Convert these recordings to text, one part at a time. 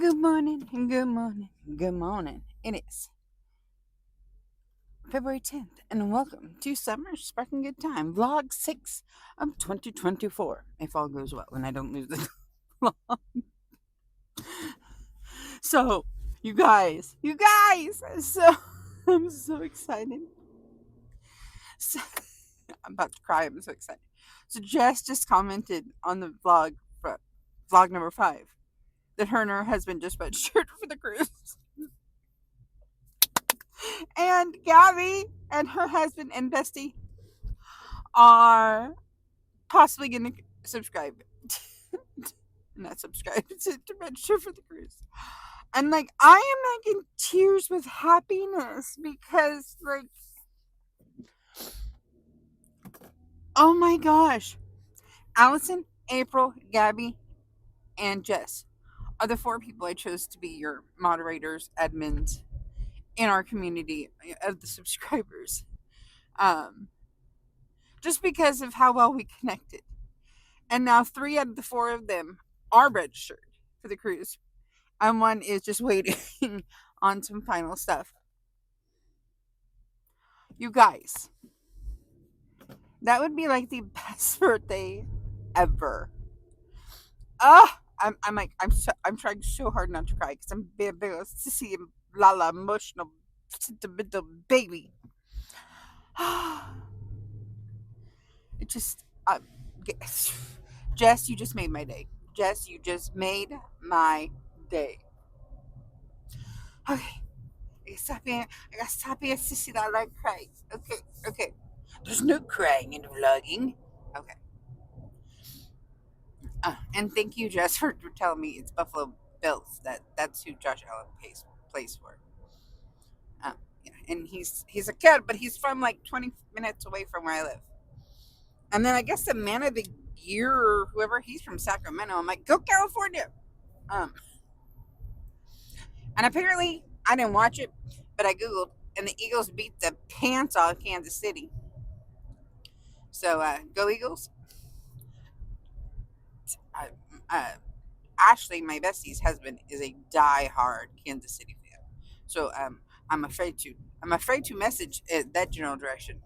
Good morning, good morning, good morning. It is February 10th, and welcome to Summer Sparkling Good Time, Vlog 6 of 2024. If all goes well and I don't lose the vlog. So, you guys, so I'm so excited. So, I'm about to cry, I'm so excited. So, Jess just commented on the vlog number 5, that her and her husband just registered for the cruise. And Gabby and her husband and Bestie are possibly going to subscribe. Not subscribe, to register for the cruise. And like, I am like in tears with happiness because, like, oh my gosh. Allison, April, Gabby, and Jess are the 4 people I chose to be your moderators, admins in our community of the subscribers. Um, just because of how well we connected. And now 3 out of the 4 of them are registered for the cruise. And 1 is just waiting on some final stuff. You guys, that would be like the best birthday ever. I'm trying so hard not to cry because I'm being big sissy and la emotional sentimental baby. It just, Jess, you just made my day. Jess, you just made my day. Okay, I got to stop being sissy that I like crying. Okay. There's no crying in vlogging. Okay. And thank you, Jess, for telling me it's Buffalo Bills. That's who Josh Allen plays for. Yeah, and he's a kid, but he's from like 20 minutes away from where I live. And then I guess the man of the year or whoever, he's from Sacramento. I'm like, go California. Um, and apparently I didn't watch it, but I googled, and the Eagles beat the pants off Kansas City. So go Eagles. Uh, uh, Ashley, my bestie's husband, is a die-hard Kansas City fan. So I'm afraid to message that general direction.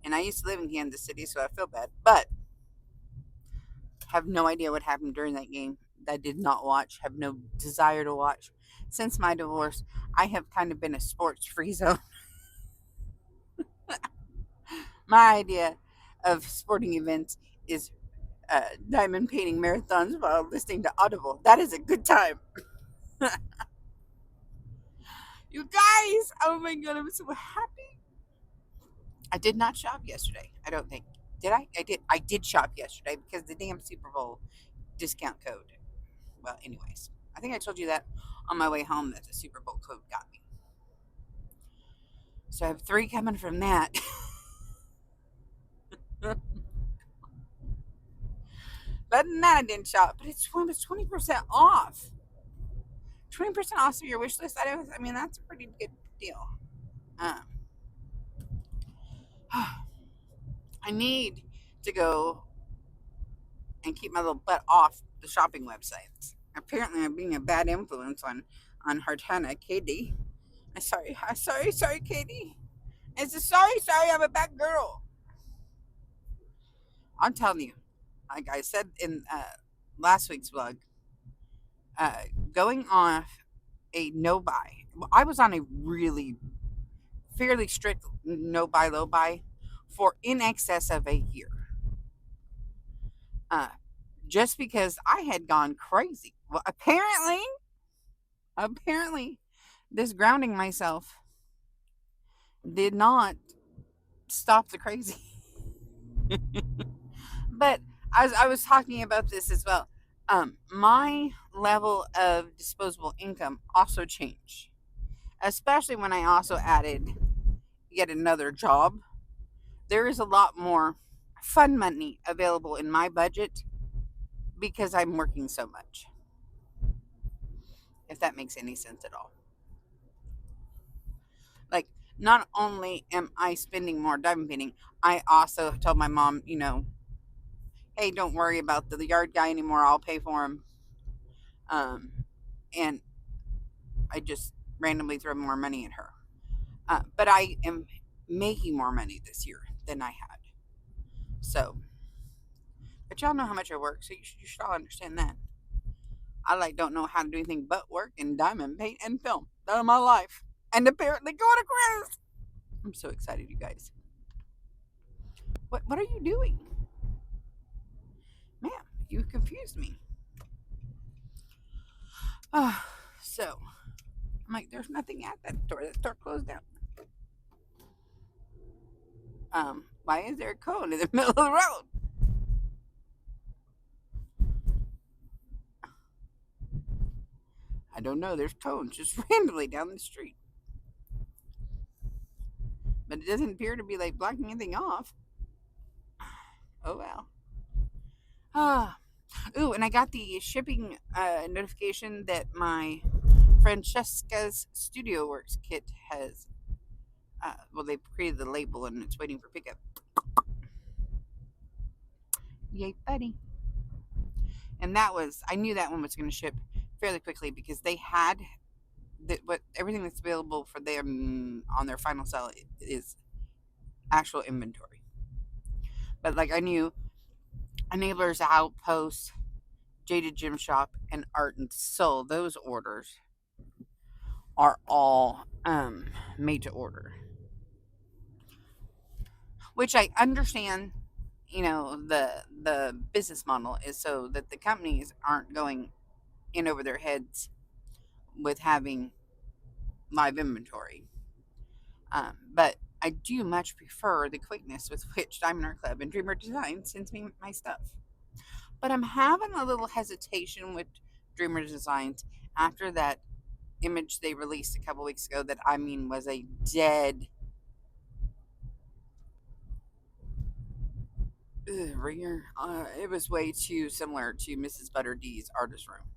And I used to live in Kansas City, so I feel bad, but have no idea what happened during that game. I did not watch, have no desire to watch. Since my divorce, I have kind of been a sports free zone. My idea of sporting events is diamond painting marathons while listening to Audible. That is a good time. You guys, oh my god, I'm so happy. I did not shop yesterday. I don't think. Did I? I did. I did shop yesterday because the damn Super Bowl discount code. Well, anyways, I think I told you that on my way home that the Super Bowl code got me. So I have 3 coming from that. But that I didn't shop. But it's 20% off. 20% off of your wish list. I mean, that's a pretty good deal. Um, I need to go and keep my little butt off the shopping websites. Apparently, I'm being a bad influence on Hartana, Katie. Sorry, Katie. It's a sorry, I'm a bad girl. I'm telling you, like I said in last week's vlog, uh, going off a no buy. I was on a really fairly strict no buy, low buy for in excess of a year. Uh, just because I had gone crazy. Well, apparently, this grounding myself did not stop the crazy. But as I was talking about this as well, my level of disposable income also changed, especially when I also added yet another job. There is a lot more fun money available in my budget because I'm working so much. If that makes any sense at all. Like, not only am I spending more diamond painting, I also told my mom, hey, don't worry about the yard guy anymore. I'll pay for him. And I just randomly throw more money at her. But I am making more money this year than I had. So, but y'all know how much I work, so you should all understand that. I don't know how to do anything but work and diamond paint and film. That is my life. And apparently go on a cruise. I'm so excited, you guys. What are you doing? Man, you confused me. So, I'm like, there's nothing at that store. That store closed down. Why is there a cone in the middle of the road? I don't know. There's cones just randomly down the street. But it doesn't appear to be blocking anything off. Oh well. Ooh, and I got the shipping notification that my Francesca's Studio Works kit has. They created the label and it's waiting for pickup. Yay, buddy. And I knew that one was going to ship fairly quickly because they had everything that's available for them on their final sale is actual inventory. But I knew Enablers Outpost, Jaded Gym Shop, and Art and Soul, those orders are all made to order. Which I understand, the business model is so that the companies aren't going in over their heads with having live inventory. But I do much prefer the quickness with which Diamond Art Club and Dreamer Design sends me my stuff. But I'm having a little hesitation with Dreamer Designs after that image they released a couple weeks ago that was a dead ringer. It was way too similar to Mrs. Butter D's artist room.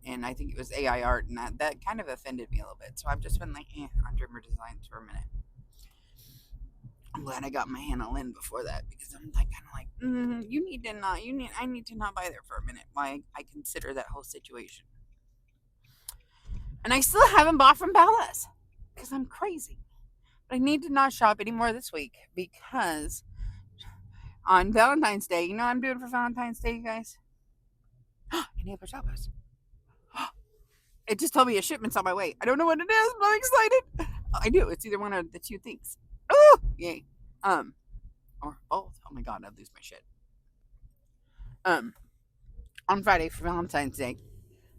And I think it was AI art, and that kind of offended me a little bit. So I've just been on Dreamer Designs for a minute. I'm glad I got my Hannah Lynn before that because I'm I need to not buy there for a minute while I consider that whole situation. And I still haven't bought from Bella's because I'm crazy. But I need to not shop anymore this week because on Valentine's Day, you know what I'm doing for Valentine's Day, you guys? Enablers Outpost. It just told me a shipment's on my way. I don't know what it is, but I'm excited. I do. It's either one of the two things. Oh, yay. Or both. Oh my God, I'd lose my shit. On Friday for Valentine's Day,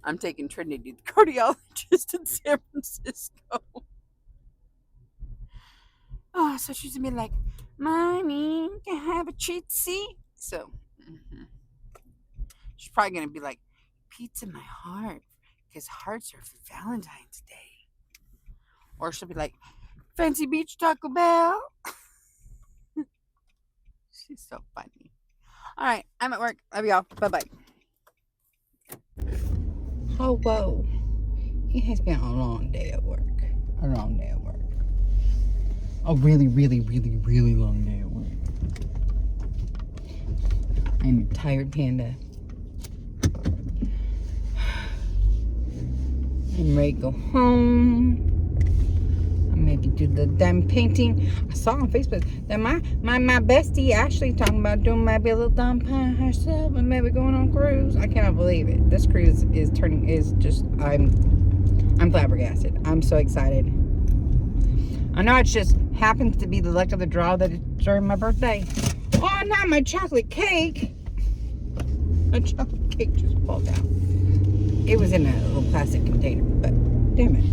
I'm taking Trinity, the cardiologist in San Francisco. Oh, so she's gonna be like, Mommy, can I have a treatsy? So, she's probably gonna be like, pizza my heart, because hearts are for Valentine's Day. Or she'll be like, fancy beach Taco Bell. She's so funny. All right, I'm at work. Love y'all. Bye-bye. Oh, whoa. It has been a long day at work. A long day at work. A really, really, really, really long day at work. I'm a tired panda. I'm ready to go home. Maybe do the diamond painting. I saw on Facebook that my bestie Ashley talking about doing maybe a little diamond painting herself and maybe going on a cruise. I cannot believe it. This cruise is just I'm flabbergasted. I'm so excited. I know it just happens to be the luck of the draw that it's during my birthday. Oh, not my chocolate cake. My chocolate cake just pulled out. It was in a little plastic container, but damn it.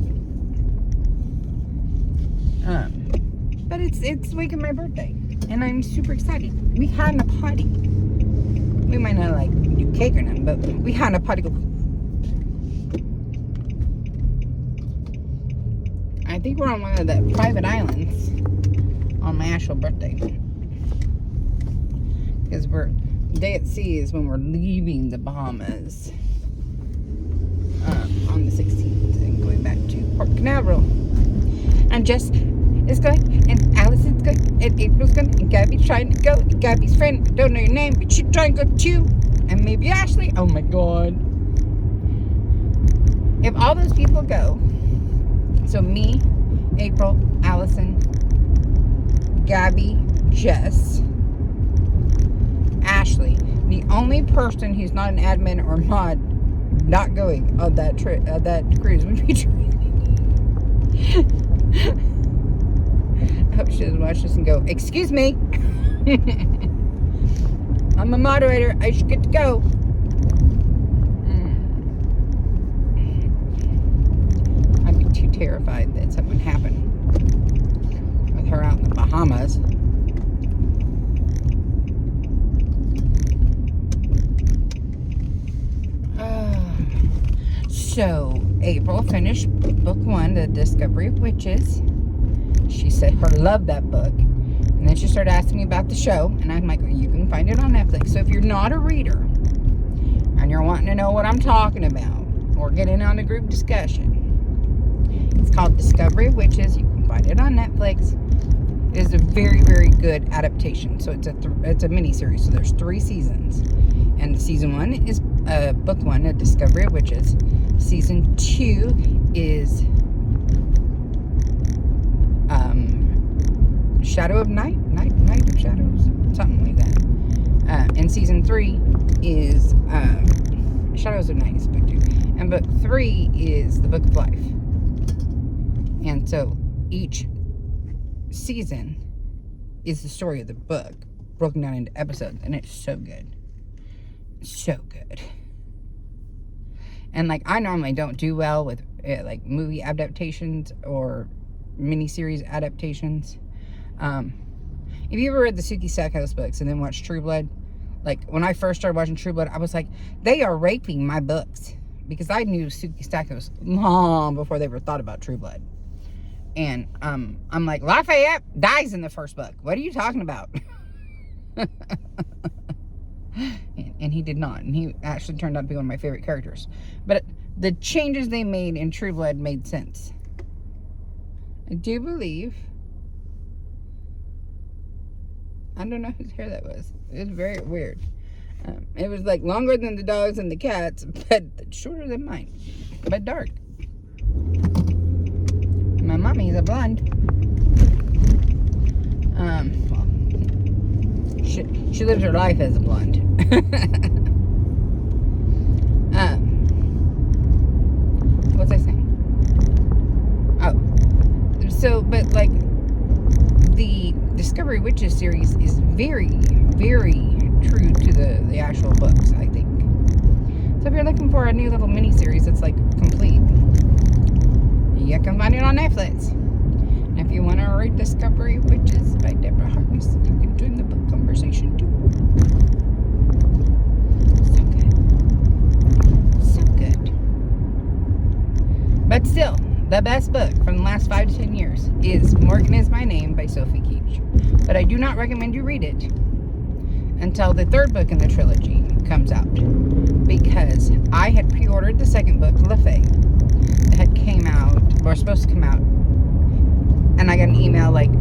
But it's the week of my birthday, and I'm super excited. We had a party. We might not do cake or nothing, but we had a party. I think we're on one of the private islands on my actual birthday, because day at sea is when we're leaving the Bahamas on the 16th and going back to Port Canaveral. And Jess is going, and Allison's going, and April's gonna, and Gabby's trying to go. And Gabby's friend, I don't know your name, but she's trying to go too. And maybe Ashley. Oh my God. If all those people go, so me, April, Allison, Gabby, Jess, Ashley, the only person who's not an admin or mod not going on that trip, that cruise would be Trinity. I hope she doesn't watch this and go, excuse me. I'm a moderator. I should get to go. I'd be too terrified that something happened with her out in the Bahamas. So, April finished book 1, The Discovery of Witches. She said her loved that book. And then she started asking me about the show. And I'm like, you can find it on Netflix. So if you're not a reader and you're wanting to know what I'm talking about or get in on a group discussion, it's called Discovery of Witches. You can find it on Netflix. It is a very, very good adaptation. So it's a mini-series. So there's 3 seasons. And season 1 is book 1, A Discovery of Witches. Season 2 is Shadow of Night of Shadows, something like that. And season 3 is Shadows of Night is book 2, and book 3 is the Book of Life. And so each season is the story of the book broken down into episodes, and it's so good, so good. And like, I normally don't do well with like movie adaptations or miniseries adaptations. If you ever read the Suki Stackhouse books and then watched True Blood, like when I first started watching True Blood, I was like, they are raping my books, because I knew Suki Stackhouse long before they ever thought about True Blood. And I'm like, Lafayette dies in the first book. What are you talking about? And he did not. And he actually turned out to be one of my favorite characters. But the changes they made in True Blood made sense. I do believe, I don't know whose hair that was. It was very weird. It was like longer than the dogs and the cats, but shorter than mine, but dark. My mommy's a blonde. Well, she lives her life as a blonde. What was I saying? Oh, so, but like, the Discovery Witches series is very, very true to the actual books, I think. So if you're looking for a new little mini-series that's like complete, you can find it on Netflix. And if you want to read Discovery Witches by Deborah Harkness, you can join the book conversation too. So good. So good. But still, the best book from the last 5 to 10 years is Morgan Is My Name by Sophie Keach. But I do not recommend you read it until the 3rd book in the trilogy comes out, because I had pre-ordered the 2nd book, Le Fay, that came out, or supposed to come out, and I got an email like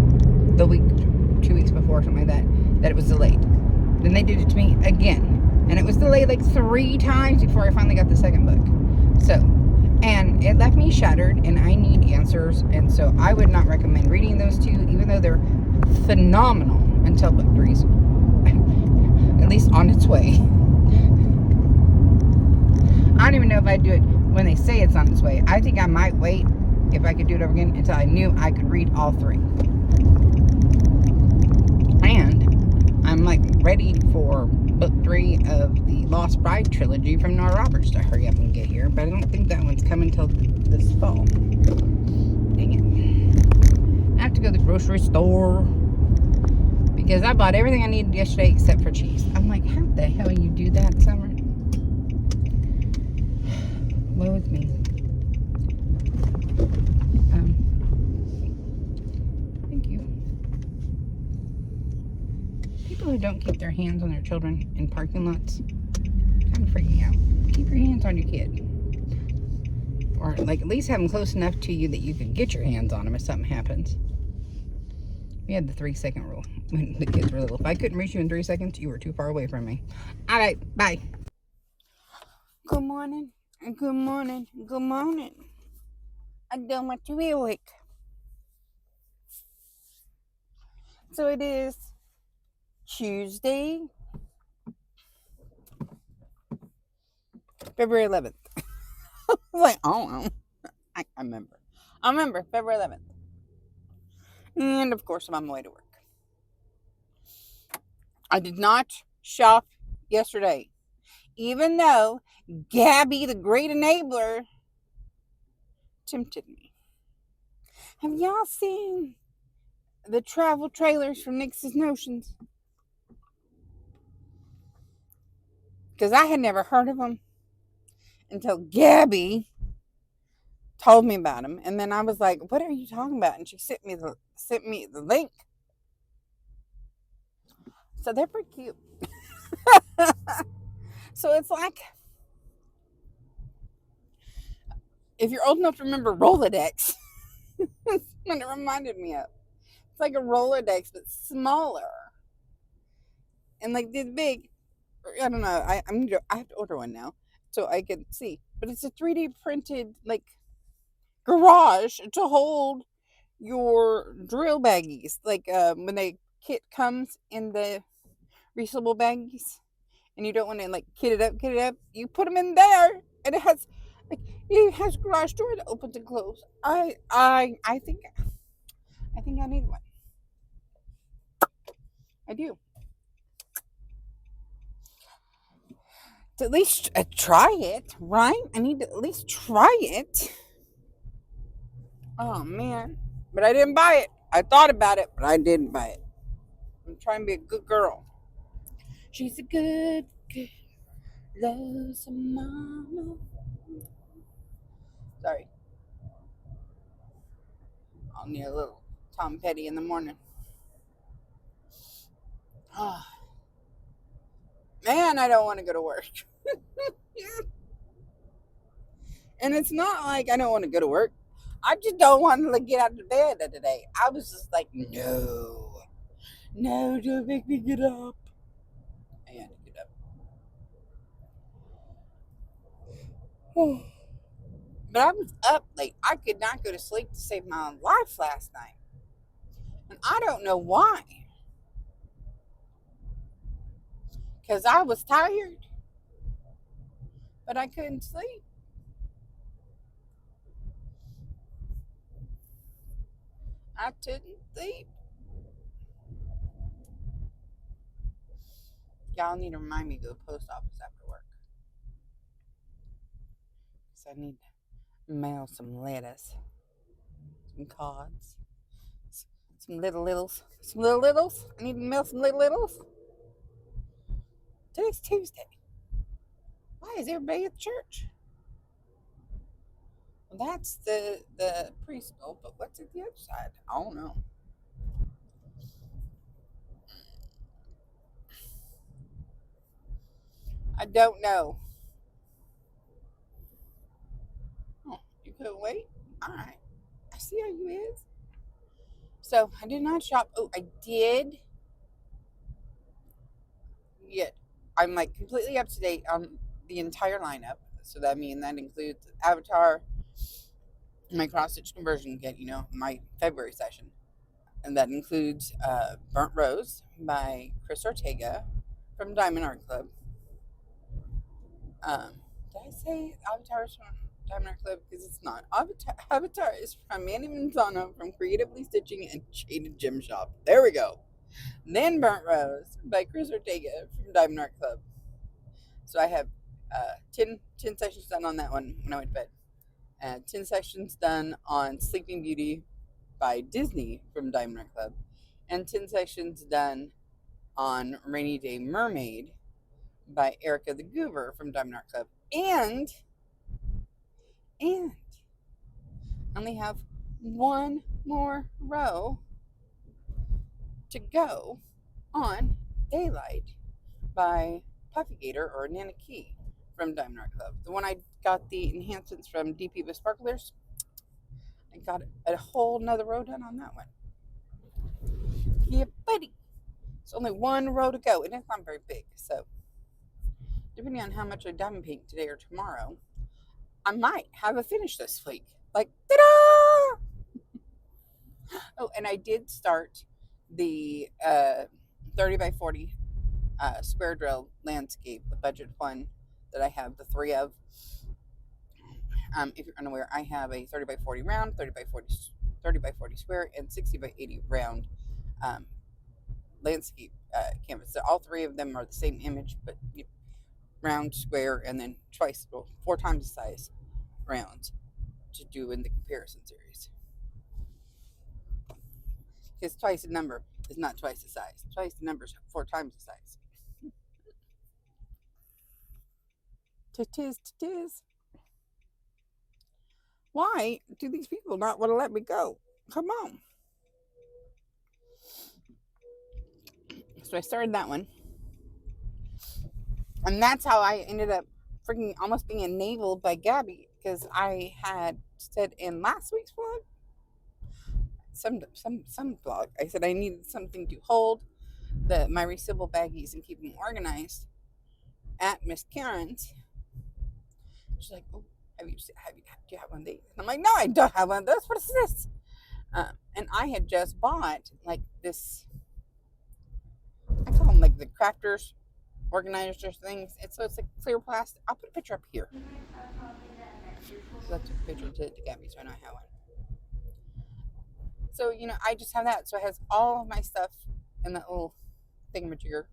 the week, 2 weeks before, something like that it was delayed. Then they did it to me again, and it was delayed like 3 times before I finally got the 2nd book. So, and it left me shattered, and I need answers, and so I would not recommend reading those 2, even though they're phenomenal, until book 3's at least on its way. I don't even know if I'd do it when they say it's on its way. I think I might wait, if I could do it over again, until I knew I could read all 3. And I'm like ready for book 3 of the Lost Bride trilogy from Nora Roberts to hurry up and get here, but I don't think that one's coming till this fall. Dang it. I have to go to the grocery store because I bought everything I needed yesterday except for cheese. I'm like, how the hell you do that, Summer? Woe with me. Thank you. People who don't keep their hands on their children in parking lots, kind of freak me out. Keep your hands on your kid. Or like at least have them close enough to you that you can get your hands on them if something happens. We had the 3-second rule when the kids were little. If I couldn't reach you in 3 seconds, you were too far away from me. All right, bye. Good morning, good morning, good morning. I don't want to be awake. So it is Tuesday, February 11th. Like, I don't know. I remember. I remember February 11th. And of course, I'm on my way to work. I did not shop yesterday, even though Gabby, the great enabler, tempted me. Have y'all seen the travel trailers from Nix's Notions? Because I had never heard of them until Gabby told me about them, and then I was like, "What are you talking about?" And she sent me the link. So they're pretty cute. So it's like, if you're old enough to remember Rolodex, that's what it reminded me of. It's like a Rolodex, but smaller, and like this big. I don't know. I have to order one now so I can see. But it's a 3D printed like garage to hold your drill baggies. Like when the kit comes in the resealable baggies, and you don't want to like kit it up. You put them in there, and it has a garage door that opens and closes. I think I need one. I do. To at least try it, right? I need to at least try it. Oh man. But I didn't buy it. I thought about it, but I didn't buy it. I'm trying to be a good girl. She's a good girl. Loves her mama. Sorry. I'll need a little Tom Petty in the morning. Oh, man, I don't want to go to work. And it's not like I don't want to go to work. I just don't want to get out of bed today. I was just like, no, don't make me get up. I had to get up. But I was up late. I could not go to sleep to save my life last night. And I don't know why. Because I was tired. But I couldn't sleep. I couldn't sleep. Y'all need to remind me to go to the post office after work. Because I need to mail some lettuce. Some cards. Some little littles. I need to mail some little littles. Today's Tuesday. Why is everybody at church? Well, that's the preschool, but what's at the other side? I don't know. I don't know. Oh, you couldn't wait? All right. I see how you is. So I did not shop. Oh, I did. Yet I'm like completely up to date on the entire lineup. So that means that includes Avatar, my cross stitch conversion kit, my February session. And that includes Burnt Rose by Chris Ortega from Diamond Art Club. Did I say Avatar is from Diamond Art Club? Because it's not. Avatar is from Manny Manzano from Creatively Stitching and Shaded Gem Shop. There we go. And then Burnt Rose by Chris Ortega from Diamond Art Club. So I have 10 sections done on that one when I went to bed. 10 sections done on Sleeping Beauty by Disney from Diamond Art Club. And 10 sections done on Rainy Day Mermaid by Erica the Goober from Diamond Art Club. And I only have one more row to go on Daylight by Puffy Gator or Nana Key from Diamond Art Club. The one I got the enhancements from DP with Sparklers. I got a whole nother row done on that one. only one row to go, and it's not very big. So, depending on how much I diamond paint today or tomorrow, I might have a finish this week. Like, ta-da! Oh, and I did start the 30 by 40 square drill landscape, the budget one that I have the three of. If you're unaware, I have a 30 by 40 round, 30 by 40 square, and 60 by 80 round um, landscape canvas. So all three of them are the same image, but round, square, and then twice, well, 4 times the size rounds to do in the comparison series. Because twice the number is not twice the size. Twice the number is 4 times the size. Tis. Why do these people not want to let me go? Come on. So I started that one. And that's how I ended up freaking almost being enabled by Gabby, because I had said in last week's vlog, some vlog, I said I needed something to hold my resealable baggies and keep them organized at Miss Karen's. She's like, "Oh, do you have one of these?" And I'm like, "No, I don't have one of those. What is this?" And I had just bought like this. I call them like the crafters organizer things. It's like clear plastic. I'll put a picture up here. So I took a picture to Gabby, so I know I have one. So I just have that. So it has all of my stuff in that little thingamajigger,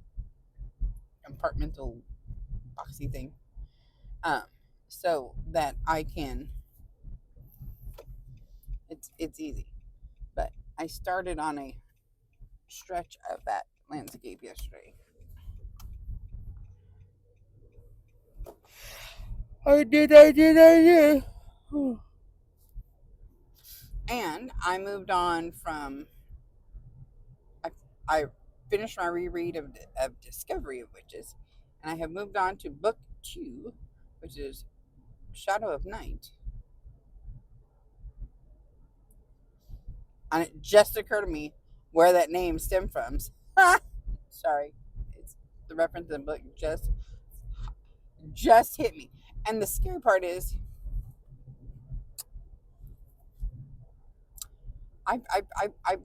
compartmental, boxy thing. So that I can. It's easy, but I started on a stretch of that landscape yesterday. I did. And I moved on from. I finished my reread of Discovery of Witches, and I have moved on to book 2, which is Shadow of Night. And it just occurred to me where that name stemmed from. Sorry, it's the reference in the book just hit me. And the scary part is, I've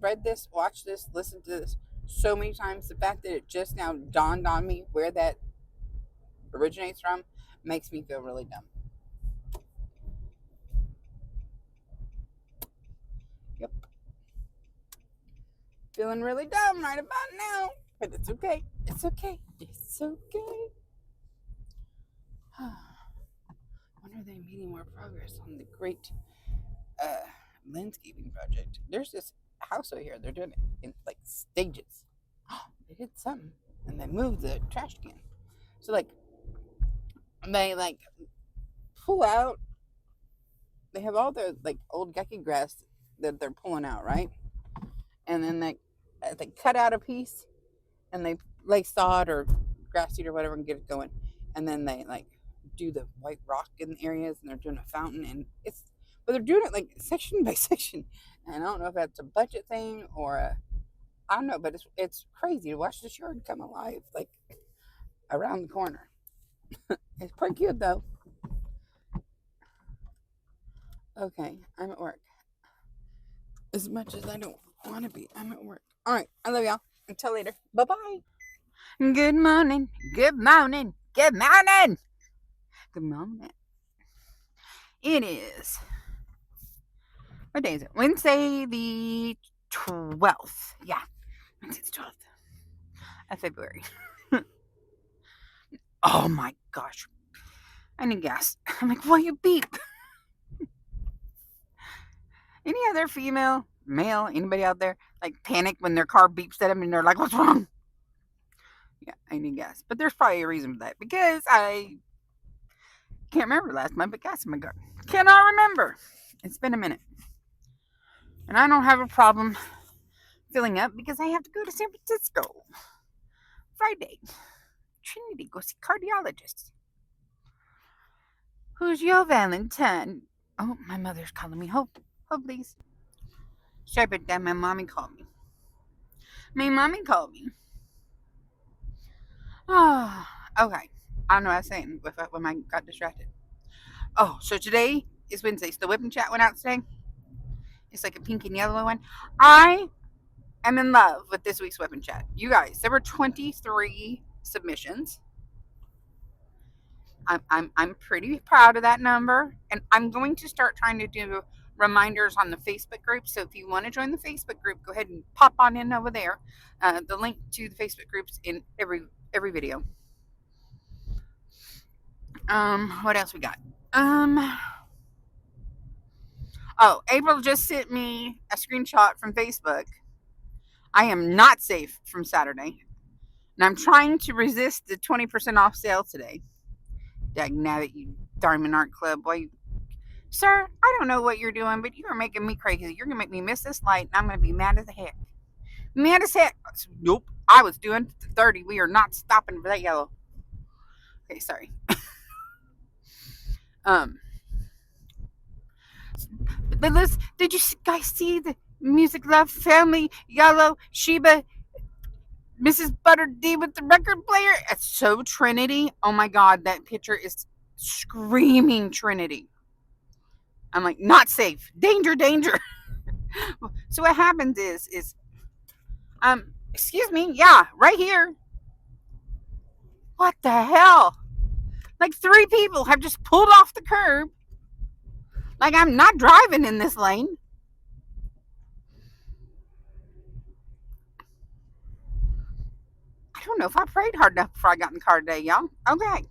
read this, watched this, listened to this so many times. The fact that it just now dawned on me where that originates from makes me feel really dumb. Yep. Feeling really dumb right about now. But it's okay. It's okay. It's okay. When are they making more progress on the great landscaping project? There's this house over here. They're doing it in like stages. They did something, and they moved the trash can. So they pull out. They have all their old gecky grass that they're pulling out, right? And then they cut out a piece, and they lay sod or grass seed or whatever and get it going. And then they do the white rock in areas, and they're doing a fountain, and but they're doing it section by section. And I don't know if that's a budget thing or I don't know, but it's crazy to watch this yard come alive around the corner. It's pretty cute though. Okay, I'm at work. As much as I don't want to be, I'm at work. All right, I love y'all. Until later. Bye-bye. Good morning. Good morning. Good morning. Good morning. It is. What day is it? Wednesday the 12th. Yeah. Wednesday the 12th of February. Oh my gosh. I need gas. I'm like, will you beep? Any other female, male, anybody out there panic when their car beeps at them and they're like, what's wrong? Yeah, I need gas. But there's probably a reason for that, because I can't remember last time I put gas in my car. Cannot remember. It's been a minute. And I don't have a problem filling up because I have to go to San Francisco Friday. Trinity, go see cardiologist. Who's your Valentine? Oh, my mother's calling me. Hold, please. Sorry about that. My mommy called me. Okay. I don't know what I was saying when I got distracted. Oh, so today is Wednesday. So the whip and chat went out today. It's like a pink and yellow one. I am in love with this week's whip and chat. You guys, there were 23 submissions. I'm pretty proud of that number, and I'm going to start trying to do reminders on the Facebook group. So if you want to join the Facebook group, go ahead and pop on in over there. The link to the Facebook groups in every video. What else we got? Oh, April just sent me a screenshot from Facebook. I am not safe from Saturday, and I'm trying to resist the 20% off sale today. Dag nabbit, you Diamond Art Club. Boy, sir, I don't know what you're doing, but you are making me crazy. You're going to make me miss this light, and I'm going to be mad as heck. Mad as heck. Nope. I was doing 30. We are not stopping for that yellow. Okay, sorry. But Liz, did you guys see the Music Love Family Yellow Sheba Mrs. Butter D with the record player? It's so Trinity. Oh my God, that picture is screaming Trinity. I'm like, not safe. Danger, danger. So what happens is excuse me, yeah, right here. What the hell? Like 3 people have just pulled off the curb. Like I'm not driving in this lane. I don't know if I prayed hard enough before I got in the car today, y'all. Okay.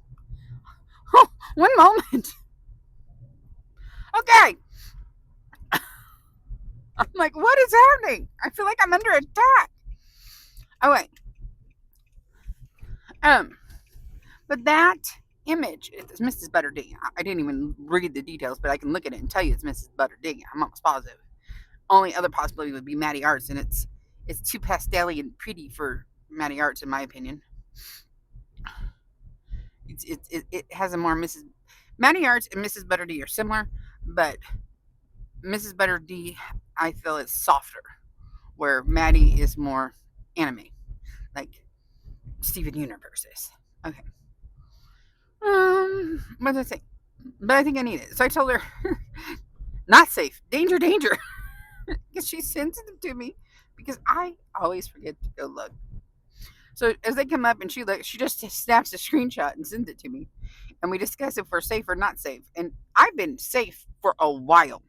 One moment. Okay. I'm like, what is happening? I feel like I'm under attack. Oh wait. But that image is Mrs. Butter D. I didn't even read the details, but I can look at it and tell you it's Mrs. Butter D. I'm almost positive. Only other possibility would be Maddie Arts, and it's too pastel-y and pretty for Maddie Arts, in my opinion. It has a more Mrs. Maddie Arts and Mrs. Butter D are similar, but Mrs. Butter D, I feel, is softer, where Maddie is more anime, like Steven Universe is. Okay. What did I say? But I think I need it. So I told her, not safe. Danger, danger. Because she sends them to me because I always forget to go look. So as they come up and she looks, she just snaps a screenshot and sends it to me. And we discuss if we're safe or not safe. And I've been safe for a while.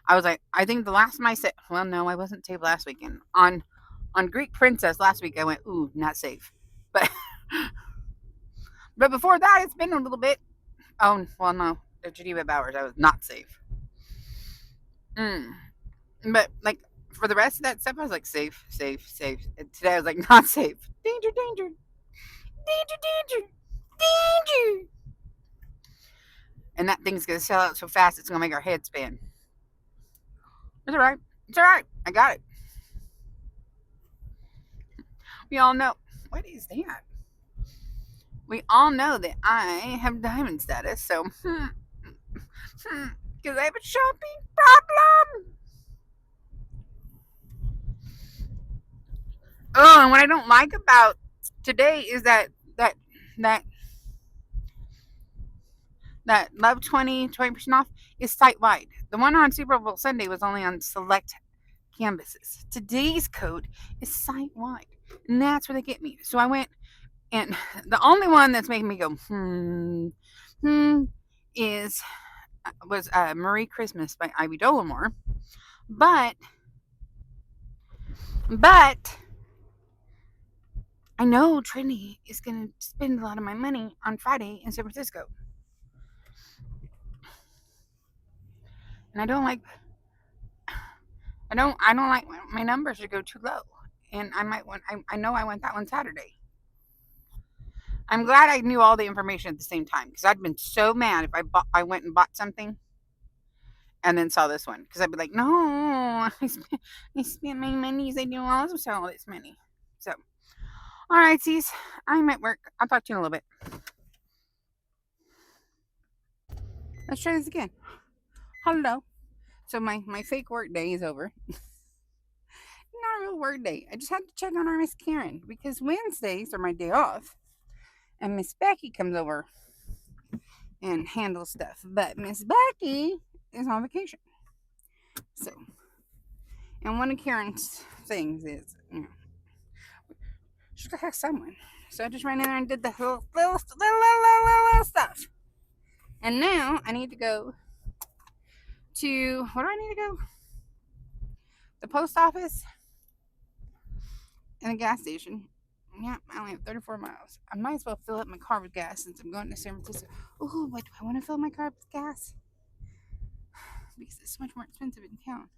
I was like, I think the last time I said, well, no, I wasn't safe last weekend. On Greek Princess last week, I went, ooh, not safe. But before that, it's been a little bit. Oh, well, no. The Geneva Bowers, I was not safe. But, like, for the rest of that stuff, I was like, safe, safe, safe. And today, I was like, not safe. Danger, danger. Danger, danger. Danger. And that thing's going to sell out so fast, it's going to make our head spin. It's all right. It's all right. I got it. We all know. What is that? We all know that I have diamond status, so because I have a shopping problem. Oh, and what I don't like about today is that Love 20% off is site wide. The one on Super Bowl Sunday was only on select canvases. Today's code is site wide, and that's where they get me. So I went, and the only one that's making me go was Marie Christmas by Ivy Dollamore, but I know Trinity is going to spend a lot of my money on Friday in San Francisco. And I don't like my numbers to go too low. And I know I went that one Saturday. I'm glad I knew all the information at the same time, because I'd been so mad if I went and bought something and then saw this one, because I'd be like, no, I spent my money. I do also sell all this money. So, all right, sis, I'm at work. I'll talk to you in a little bit. Let's try this again. Hello. So my fake work day is over. Not a real work day. I just had to check on our Miss Karen, because Wednesdays are my day off. and Miss Becky comes over and handles stuff. But Miss Becky is on vacation. So, and one of Karen's things is, she's got to have someone. So I just ran in there and did the little stuff. And now I need to go to, where do I need to go? The post office and a gas station. Yeah, I only have 34 miles. I might as well fill up my car with gas since I'm going to San Francisco. Oh, but do I want to fill my car up with gas? Because it's so much more expensive in town.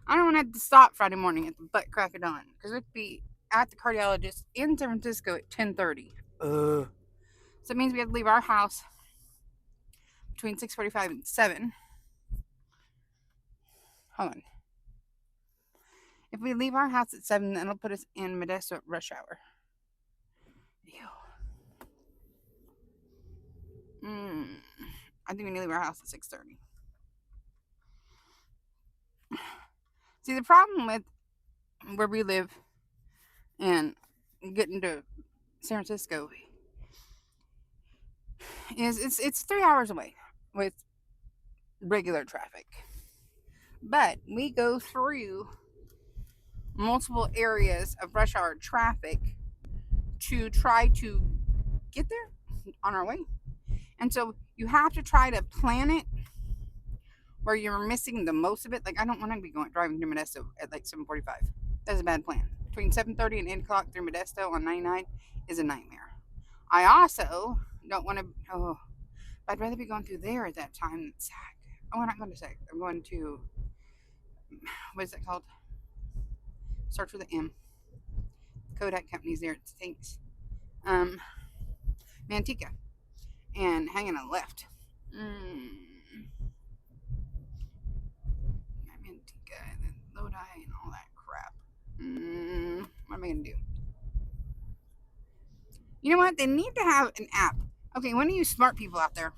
I don't want to have to stop Friday morning at the butt crack of dawn because we'd be at the cardiologist in San Francisco at 10:30. So it means we have to leave our house between 6:45 and 7. Hold on. If we leave our house at 7, then it'll put us in Modesto at rush hour. Ew. I think we need to leave our house at 6:30. See, the problem with where we live and getting to San Francisco is it's 3 hours away with regular traffic. But we go through multiple areas of rush hour traffic to try to get there on our way. And so you have to try to plan it where you're missing the most of it. Like, I don't want to be driving through Modesto at like 7:45. That's a bad plan. Between 7:30 and 8 o'clock through Modesto on 99 is a nightmare. I also don't want to, I'd rather be going through there at that time than SAC. Oh, I'm not going to SAC. I'm going to, what is that called? Starts with an M. Kodak company's there. It stinks. Manteca. And hanging a left. Manteca and Lodi and all that crap. What am I going to do? You know what? They need to have an app. Okay, one of you smart people out there,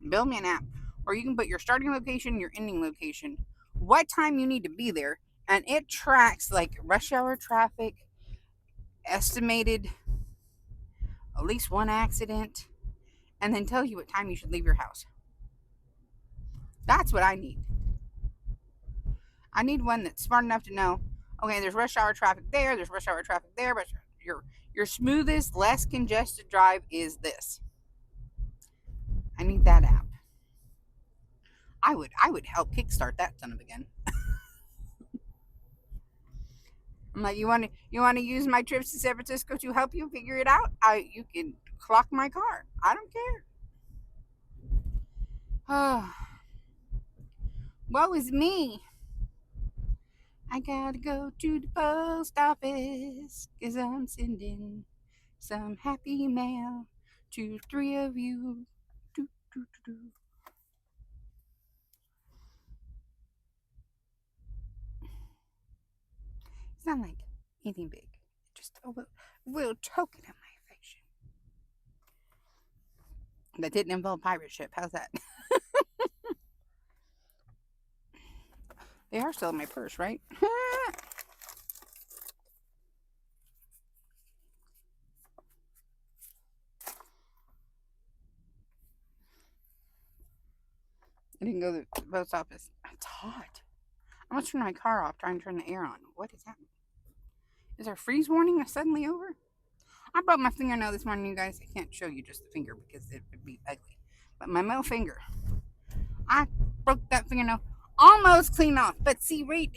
build me an app where you can put your starting location, your ending location, what time you need to be there, and it tracks like rush hour traffic, estimated at least one accident, and then tells you what time you should leave your house. That's what I need. I need one that's smart enough to know, okay, there's rush hour traffic there, there's rush hour traffic there, but your smoothest, less congested drive is this. I need that app. I would help kickstart that son of a gun. I'm like, you want to use my trips to San Francisco to help you figure it out? You can clock my car. I don't care. Oh, woe is me. I gotta go to the post office because I'm sending some happy mail to 3 of you. Do, do, do, do. It's not like anything big, just a little token of my affection. That didn't involve pirate ship. How's that? They are still in my purse, right? I didn't go to the post office. It's hot. I'm gonna turn my car off, trying to turn the air on. What is happening? Is our freeze warning suddenly over? I broke my fingernail this morning, you guys. I can't show you just the finger because it would be ugly. But my middle finger, I broke that fingernail almost clean off. But see, right,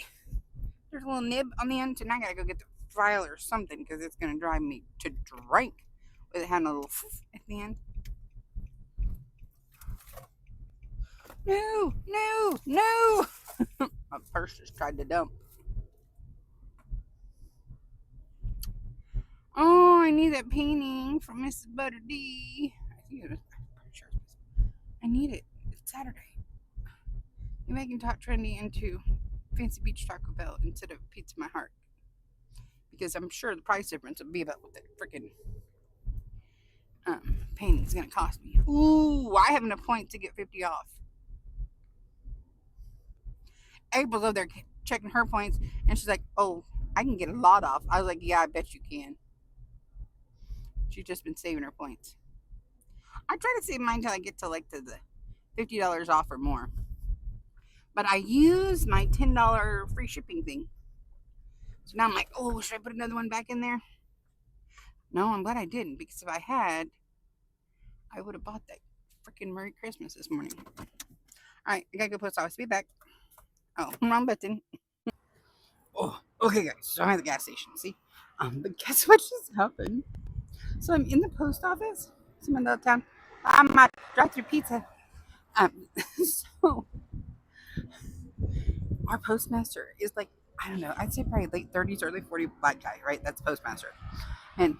there's a little nib on the end, and I gotta go get the file or something because it's gonna drive me to drink with it having a little at the end. No, no, no! My purse just tried to dump. Oh, I need that painting from Mrs. Butter D. I'm pretty sure I need it. It's Saturday. Maybe I can talk Trinity into Fancy Beach Taco Bell instead of Pizza My Heart. Because I'm sure the price difference will be about what the freaking painting is going to cost me. Ooh, I have enough points to get 50 off. April's over there checking her points, and she's like, oh, I can get a lot off. I was like, yeah, I bet you can. She's just been saving her points. I try to save mine till I get to like to the $50 off or more. But I use my $10 free shipping thing. So now I'm like, oh, should I put another one back in there? No, I'm glad I didn't, because if I had, I would have bought that freaking Merry Christmas this morning. All right, I gotta go post office. Be back. Oh, wrong button. Oh, okay, guys. So I'm at the gas station. See, but guess what just happened? So I'm in the post office. So I'm in the town. I'm at drive-through pizza. So our postmaster is like, I don't know, I'd say probably late 30s, early 40s black guy, right? That's postmaster. And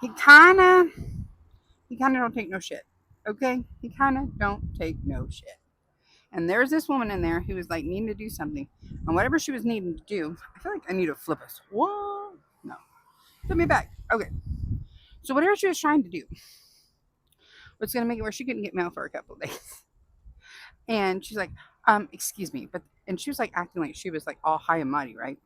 he kinda don't take no shit. Okay? He kinda don't take no shit. And there's this woman in there who was like needing to do something. And whatever she was needing to do, I feel like I need to flip us. What? No. Put me back. Okay. So whatever she was trying to do was gonna make it where she couldn't get mail for a couple of days. And she's like, excuse me, and she was like acting like she was like all high and mighty, right?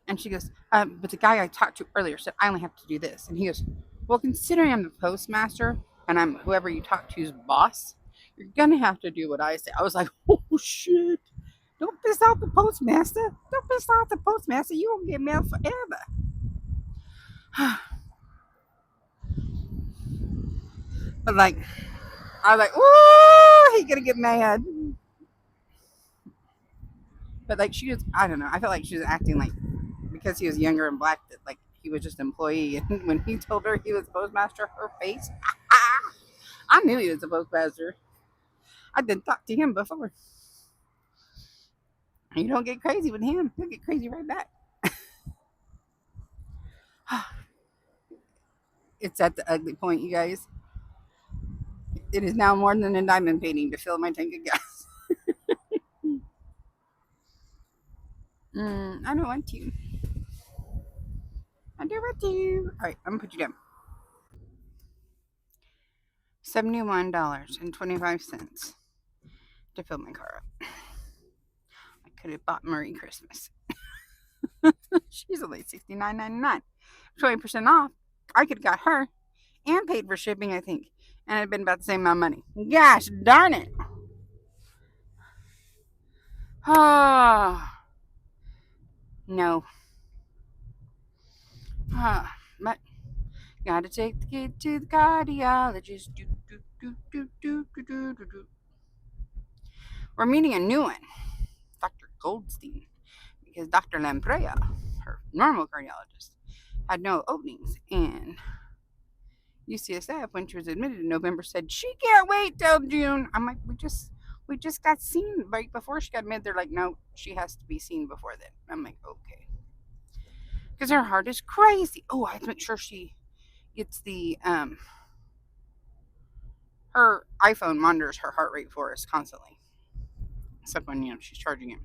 And she goes, but the guy I talked to earlier said I only have to do this. And he goes, well, considering I'm the postmaster and I'm whoever you talk to's boss, you're gonna have to do what I say. I was like, oh shit. Don't piss off the postmaster. Don't piss off the postmaster. You won't get mail forever. But like, I was like, ooh, he's gonna get mad. But like she was, I don't know. I felt like she was acting like because he was younger and black that like he was just an employee. And when he told her he was postmaster, her face, I knew he was a postmaster. I did talk to him before. You don't get crazy with him; he'll get crazy right back. It's at the ugly point, you guys. It is now more than a diamond painting to fill my tank of gas. I don't want to. I don't want to. All right, I'm gonna put you down. $71.25 to fill my car up. I could have bought Murray Christmas. She's only $69.99. 20% off. I could have got her and paid for shipping, I think. And it'd been about the same amount of money. Gosh darn it. Ah, no. But gotta take the kid to the cardiologist. We're meeting a new one, Dr. Goldstein, because Dr. Lamprey, her normal cardiologist, had no openings. And UCSF, when she was admitted in November, said she can't wait till June. I'm like, we just got seen right before she got admitted. They're like, no, she has to be seen before then. I'm like, okay, because her heart is crazy. Oh, I have to make sure she gets the her iPhone monitors her heart rate for us constantly, except when she's charging it.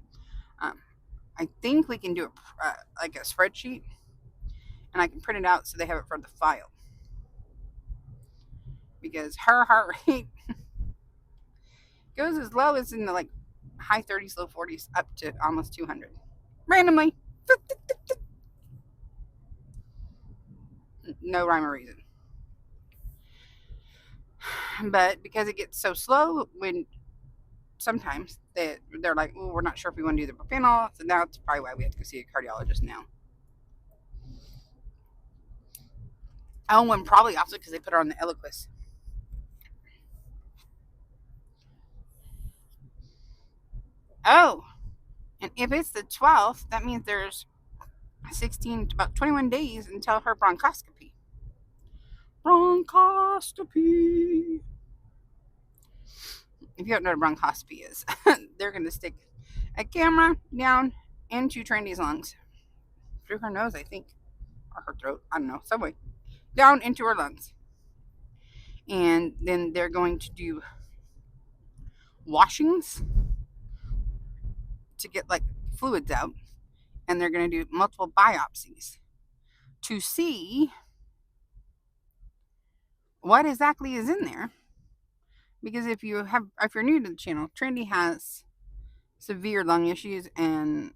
I think we can do like a spreadsheet, and I can print it out so they have it for the file. Because her heart rate goes as low as in the like high 30s, low 40s, up to almost 200 randomly. No rhyme or reason. But because it gets so slow, when sometimes they're like, oh, we're not sure if we want to do the propanol, so now that's probably why we have to go see a cardiologist now. Oh, and probably also because they put her on the Eliquis. Oh, and if it's the 12th, that means there's 16 to about 21 days until her bronchoscopy. Bronchoscopy. If you don't know what a bronchoscopy is, they're going to stick a camera down into Trinity's lungs. Through her nose, I think. Or her throat. I don't know. Some way. Down into her lungs. And then they're going to do washings to get like fluids out. And they're going to do multiple biopsies to see what exactly is in there. Because if you're new to the channel, Trinity has severe lung issues and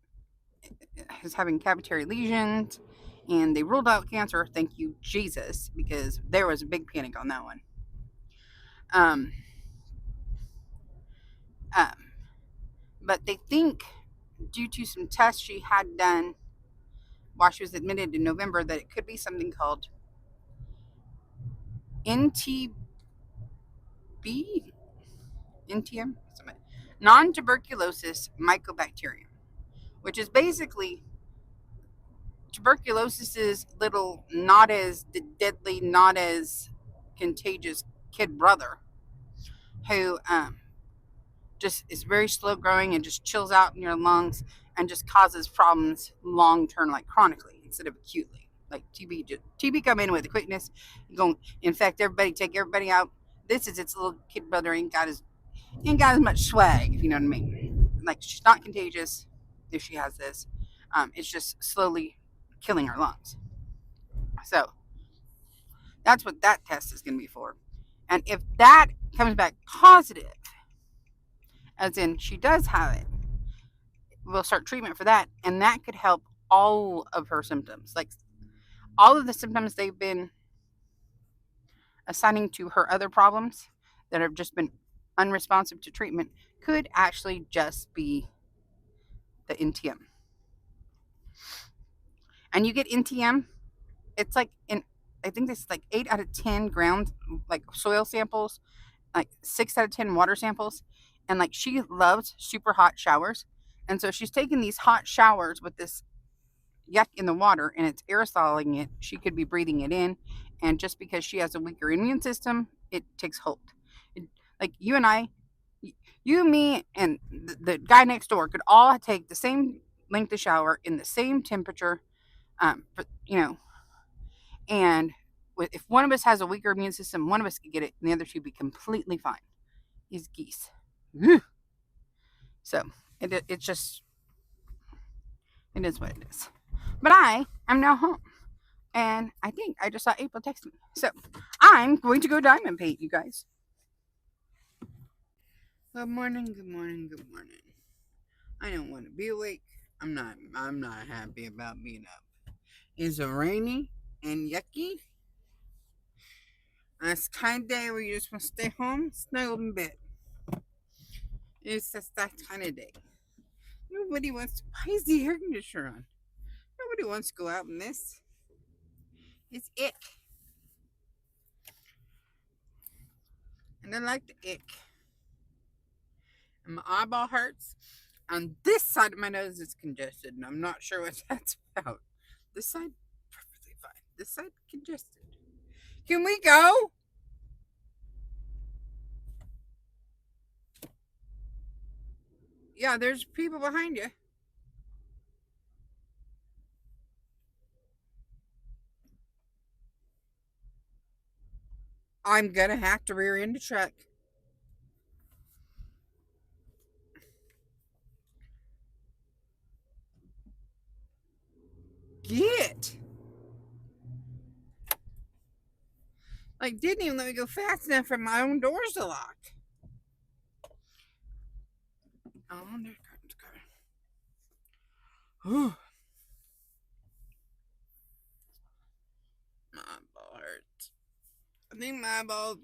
is having cavitary lesions and they ruled out cancer. Thank you, Jesus, because there was a big panic on that one. Um, um, but they think, due to some tests she had done while she was admitted in November, that it could be something called NTB, NTM, non-tuberculosis mycobacterium, which is basically tuberculosis's little, not as deadly, not as contagious kid brother, who just is very slow growing and just chills out in your lungs and just causes problems long term, like chronically instead of acutely. Like TB come in with a quickness, going infect everybody, take everybody out. This is its little kid brother, ain't got as much swag, if you know what I mean. Like, she's not contagious if she has this. It's just slowly killing her lungs. So that's what that test is going to be for. And if that comes back positive, as in she does have it, we'll start treatment for that, and that could help all of her symptoms. Like, all of the symptoms they've been assigning to her other problems that have just been unresponsive to treatment could actually just be the NTM. And you get NTM, it's like I think this is like 8 out of 10 ground, like soil samples, like 6 out of 10 water samples. And like, she loves super hot showers. And so she's taking these hot showers with this yuck in the water, and it's aerosoling it. She could be breathing it in. And just because she has a weaker immune system, it takes hold. Like, you and I, you, me, and the guy next door could all take the same length of shower in the same temperature, but, and if one of us has a weaker immune system, one of us could get it, and the other two be completely fine. Is geese. So it's just, it is what it is. But I am now home, and I think I just saw April text me. So I'm going to go diamond paint, you guys. Good morning, good morning, good morning. I don't want to be awake. I'm not happy about being up. It's a rainy and yucky. It's the kind of day where you just want to stay home, snuggled in bed. It's just that kind of day. Nobody wants to. Why is the air conditioner on? Nobody wants to go out in this. It's ick. And I like the ick. And my eyeball hurts. On this side of my nose is congested, and I'm not sure what that's about. This side, perfectly fine. This side, congested. Can we go? Yeah, there's people behind you. I'm gonna have to rear end the truck. Get. Like, didn't even let me go fast enough for my own doors to lock. Oh, there's curtains coming. My eyeball hurts. I think my eyeball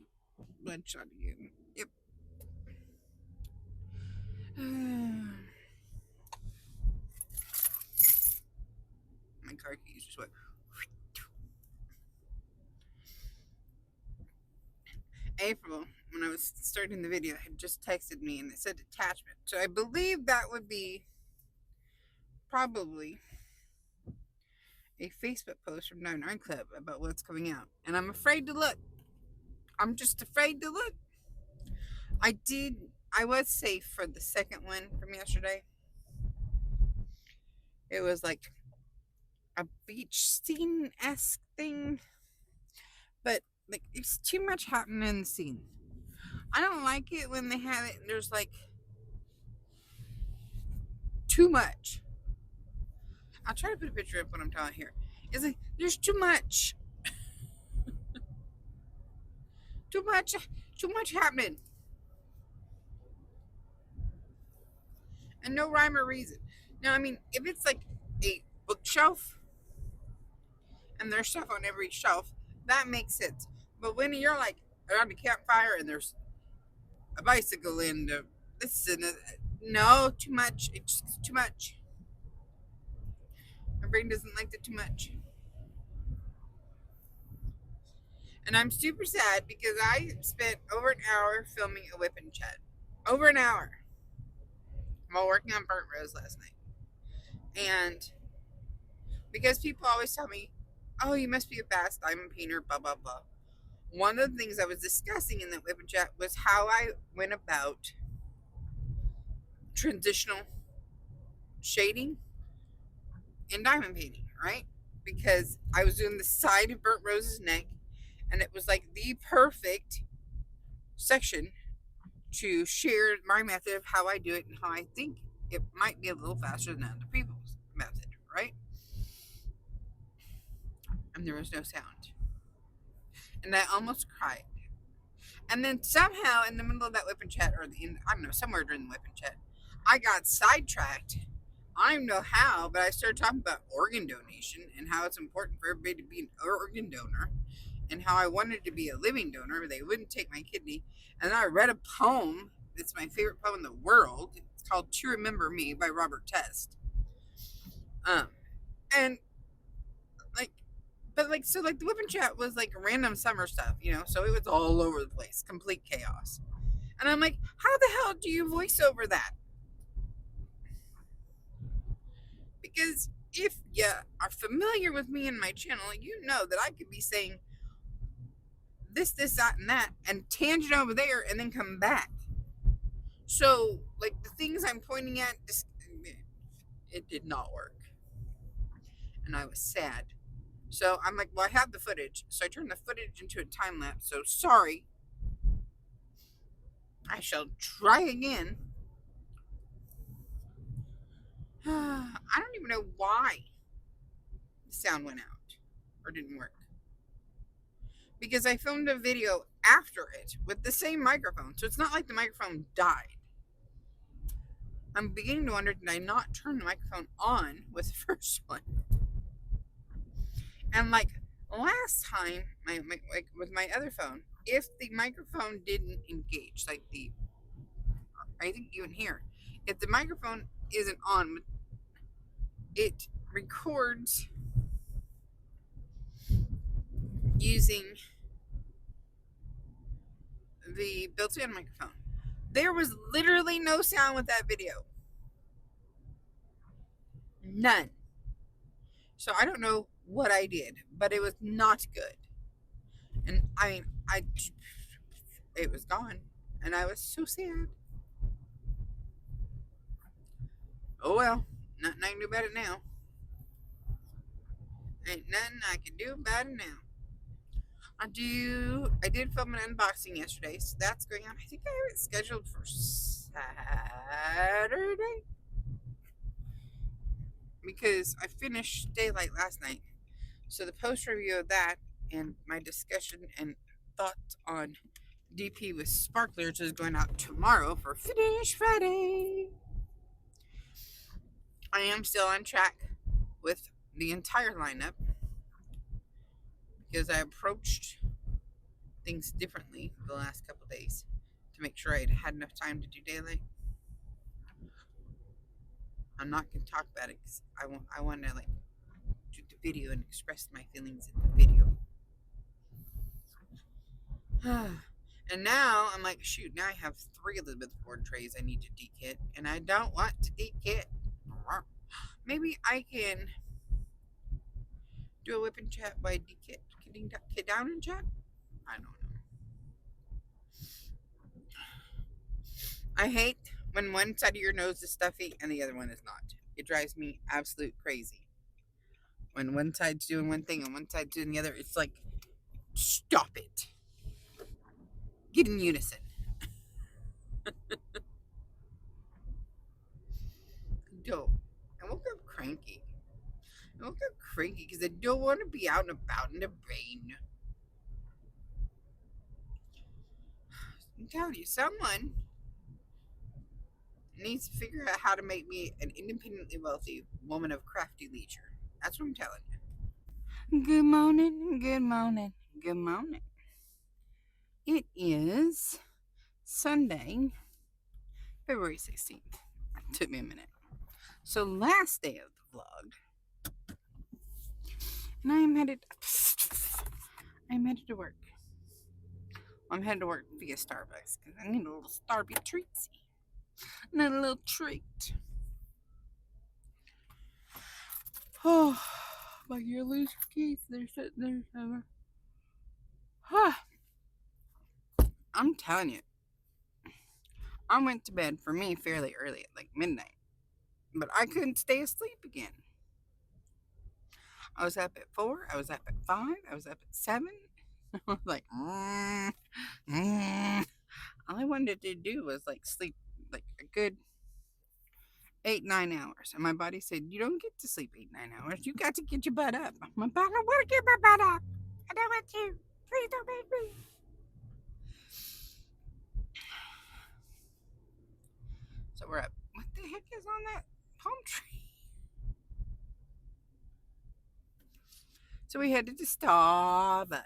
bloodshot again. Yep. My car keys just went. April, when I was starting the video, had just texted me and it said attachment. So I believe that would be probably a Facebook post from 99 Club about what's coming out. And I'm afraid to look. I'm just afraid to look. I was safe for the second one from yesterday. It was like a beach scene-esque thing. But like, it's too much happening in the scene. I don't like it when they have it and there's like too much. I'll try to put a picture up when I'm telling here. It's like, there's too much. Too much happening. And no rhyme or reason. Now, I mean, if it's like a bookshelf, and there's stuff on every shelf, that makes sense. But when you're like around a campfire and there's a bicycle and this and no, too much. It's just too much. My brain doesn't like it too much. And I'm super sad because I spent over an hour filming a whip and chat. Over an hour while working on Burnt Rose last night. And because people always tell me, oh, you must be a fast diamond painter, blah, blah, blah. One of the things I was discussing in that whip and chat was how I went about transitional shading and diamond painting, right? Because I was doing the side of Burnt Rose's neck, and it was like the perfect section to share my method of how I do it and how I think it might be a little faster than other people's method, right? And there was no sound. And I almost cried. And then somehow in the middle of that whip and chat, or I don't know, somewhere during the whip and chat, I got sidetracked. I don't know how, but I started talking about organ donation and how it's important for everybody to be an organ donor and how I wanted to be a living donor, but they wouldn't take my kidney. And then I read a poem. It's my favorite poem in the world. It's called "To Remember Me" by Robert Test. And like, but like, so like the whip and chat was like random summer stuff, so it was all over the place, complete chaos. And I'm like, how the hell do you voice over that? Because if you are familiar with me and my channel, you know that I could be saying this, that, and that, and tangent over there, and then come back. So, like, the things I'm pointing at, it did not work. And I was sad. So I'm like, well, I have the footage. So I turned the footage into a time lapse. So sorry. I shall try again. I don't even know why the sound went out or didn't work. Because I filmed a video after it with the same microphone. So it's not like the microphone died. I'm beginning to wonder, did I not turn the microphone on with the first one? And like last time, like with my other phone, if the microphone didn't engage, like I think you can hear, if the microphone isn't on, it records using the built-in microphone. There was literally no sound with that video. None. So I don't know what I did, but it was not good. And I mean, it was gone, and I was so sad. Oh well, nothing I can do about it now. Ain't nothing I can do about it now. I did film an unboxing yesterday, so that's going on. I think I have it scheduled for Saturday. Because I finished Daylight last night. So the post review of that and my discussion and thoughts on DP with Sparklers is going out tomorrow for Finish Friday. I am still on track with the entire lineup because I approached things differently the last couple days to make sure I had enough time to do Daylight. I'm not going to talk about it because I want to like do the video and express my feelings in the video. And now I'm like, shoot, now I have 3 Elizabeth board trays I need to dekit, and I don't want to dekit. Maybe I can do a whip and chat by kitting down and chat? I don't know. I hate when one side of your nose is stuffy and the other one is not. It drives me absolute crazy. When one side's doing one thing and one side's doing the other, it's like, stop it. Get in unison. Dope. I woke up cranky. Because I don't want to be out and about in the rain. I'm telling you, someone needs to figure out how to make me an independently wealthy woman of crafty leisure. That's what I'm telling you. Good morning, good morning, good morning. It is Sunday, February 16th. It took me a minute. So, last day of the vlog, and I'm headed to work. I'm headed to work via Starbucks because I need a little Starby treatsy. I need a little treat. Oh, my gear loose keys, they're sitting there somewhere. I'm telling you, I went to bed for me fairly early at like midnight, but I couldn't stay asleep again. I was up at 4, I was up at 5, I was up at 7. I was like, all I wanted to do was like sleep like a good 8-9 hours. And my body said, you don't get to sleep 8-9 hours. You got to get your butt up. I'm like, I don't want to get my butt up. I don't want to. Please don't make me. So we're up. What the heck is on that palm tree? So we headed to Starbucks.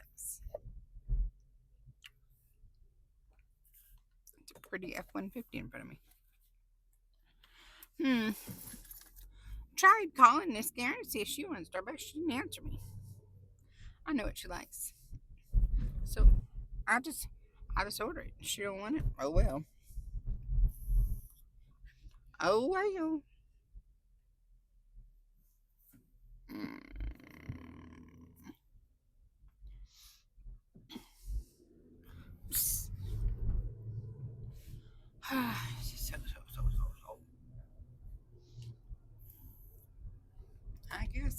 It's a pretty F-150 in front of me. Tried calling this Karen to see if she wanted Starbucks. She didn't answer me. I know what she likes. So I just order it. She don't want it. Oh well. Oh well. So.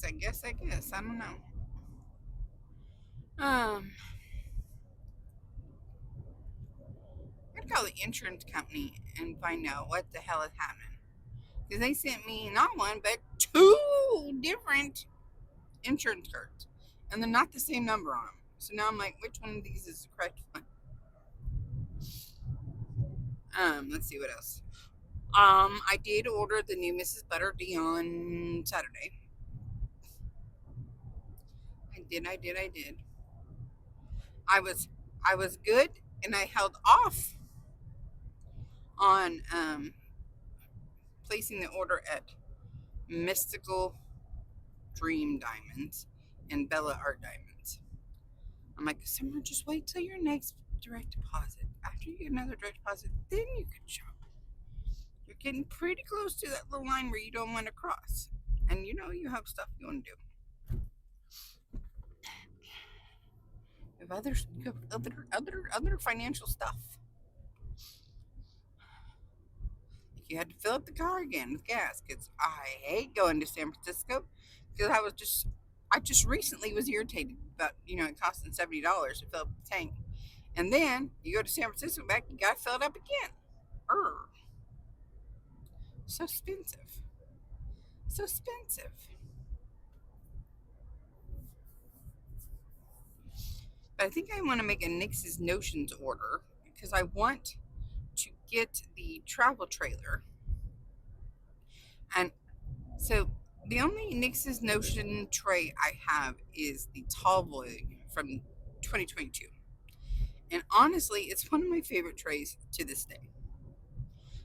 I guess. I don't know. I'd call the insurance company and find out what the hell is happening. Because they sent me not one, but 2 different insurance cards. And they're not the same number on them. So now I'm like, which one of these is the correct one? Let's see what else. I did order the new Mrs. Butter D on Saturday. I did. I was good, and I held off on placing the order at Mystical Dream Diamonds and Bella Art Diamonds. I'm like, Summer, just wait till your next direct deposit. After you get another direct deposit, then you can shop. You're getting pretty close to that little line where you don't want to cross. And you know you have stuff you want to do. You have other financial stuff. You had to fill up the car again with gas because I hate going to San Francisco because I just recently was irritated about it costing $70 to fill up the tank, and then you go to San Francisco back, you gotta fill it up again. So expensive, so expensive. But I think I want to make a Nix's Notions order because I want to get the travel trailer, and so the only Nix's Notion tray I have is the tall boy from 2022. And honestly, it's one of my favorite trays to this day.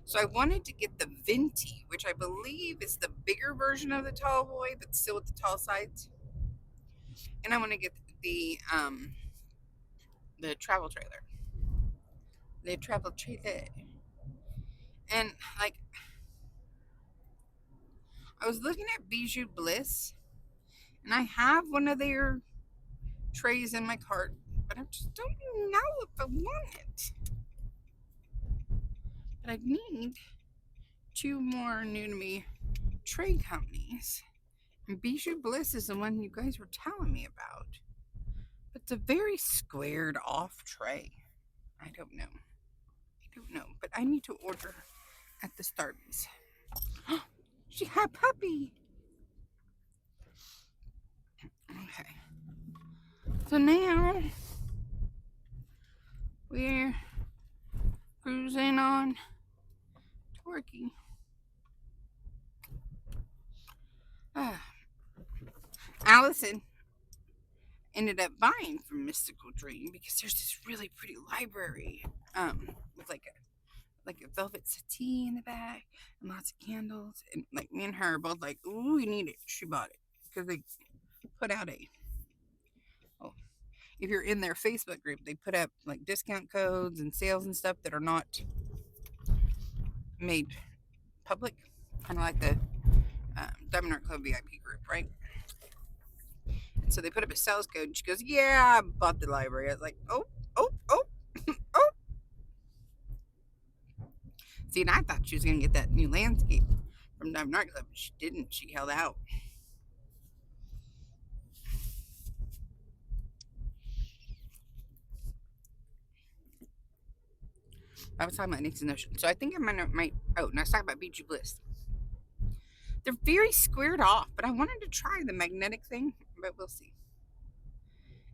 So I wanted to get the Venti, which I believe is the bigger version of the tall boy, but still with the tall sides. And I want to get the travel trailer. The travel trailer. And like I was looking at Bijou Bliss, and I have one of their trays in my cart, but I just don't know if I want it. But I need 2 more new to me tray companies. And Bijou Bliss is the one you guys were telling me about. But it's a very squared off tray. I don't know. But I need to order at the Starbucks. She had a puppy. Okay. So now we're cruising on to Worky. Allison ended up buying from Mystical Dream because there's this really pretty library with like a velvet settee in the back and lots of candles, and like me and her are both like, ooh, you need it. She bought it because they put out if you're in their Facebook group, they put up like discount codes and sales and stuff that are not made public, kind of like the Diamond Art Club VIP group, right? And so they put up a sales code, and she goes, "Yeah, I bought the library." I was like, "Oh, oh, oh, oh." See, and I thought she was gonna get that new landscape from Diamond Art Club, but she didn't. She held out. I was talking about Nix and Ocean. So I think I might oh, now let's talk about Beachy Bliss. They're very squared off, but I wanted to try the magnetic thing, but we'll see.